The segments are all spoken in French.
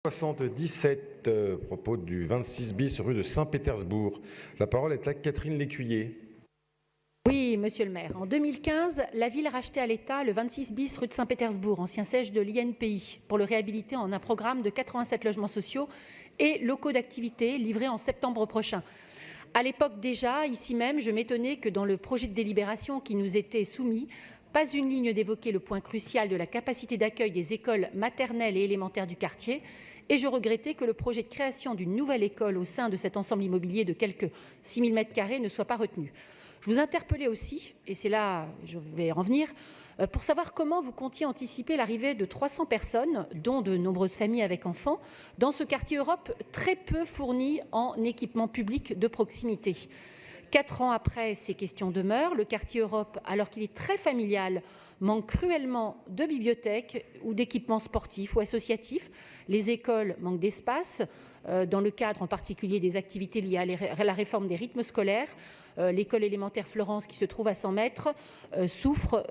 77, propos du 26 bis rue de Saint-Pétersbourg. La parole est à Catherine Lécuyer. Oui, monsieur le maire. En 2015, la ville rachetait à l'État le 26 bis rue de Saint-Pétersbourg, ancien siège de l'INPI, pour le réhabiliter en un programme de 87 logements sociaux et locaux d'activité livrés en septembre prochain. À l'époque déjà, ici même, je m'étonnais que dans le projet de délibération qui nous était soumis, pas une ligne d'évoquer le point crucial de la capacité d'accueil des écoles maternelles et élémentaires du quartier. Et je regrettais que le projet de création d'une nouvelle école au sein de cet ensemble immobilier de quelques 6 000 m² ne soit pas retenu. Je vous interpellais aussi, et c'est là je vais en venir, pour savoir comment vous comptiez anticiper l'arrivée de 300 personnes, dont de nombreuses familles avec enfants, dans ce quartier Europe très peu fourni en équipement public de proximité. 4 ans après, ces questions demeurent. Le quartier Europe, alors qu'il est très familial, manque cruellement de bibliothèques ou d'équipements sportifs ou associatifs. Les écoles manquent d'espace, dans le cadre en particulier des activités liées à la réforme des rythmes scolaires. L'école élémentaire Florence, qui se trouve à 100 mètres, souffre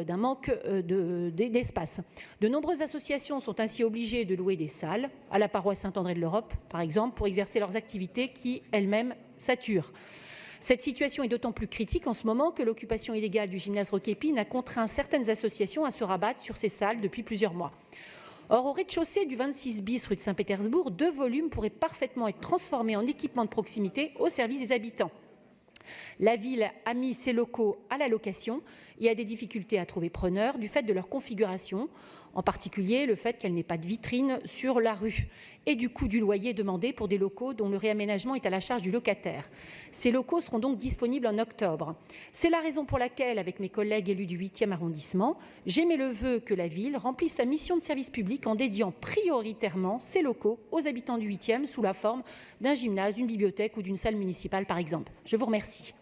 d'un manque d'espace. De nombreuses associations sont ainsi obligées de louer des salles, à la paroisse Saint-André de l'Europe, par exemple, pour exercer leurs activités qui, elles-mêmes, saturent. Cette situation est d'autant plus critique en ce moment que l'occupation illégale du gymnase Roquépine a contraint certaines associations à se rabattre sur ces salles depuis plusieurs mois. Or, au rez-de-chaussée du 26 bis rue de Saint-Pétersbourg, 2 volumes pourraient parfaitement être transformés en équipements de proximité au service des habitants. La ville a mis ces locaux à la location et a des difficultés à trouver preneurs du fait de leur configuration, en particulier le fait qu'elle n'ait pas de vitrine sur la rue et du coût du loyer demandé pour des locaux dont le réaménagement est à la charge du locataire. Ces locaux seront donc disponibles en octobre. C'est la raison pour laquelle, avec mes collègues élus du 8e arrondissement, j'émets le vœu que la ville remplisse sa mission de service public en dédiant prioritairement ces locaux aux habitants du 8e sous la forme d'un gymnase, d'une bibliothèque ou d'une salle municipale, par exemple. Je vous remercie.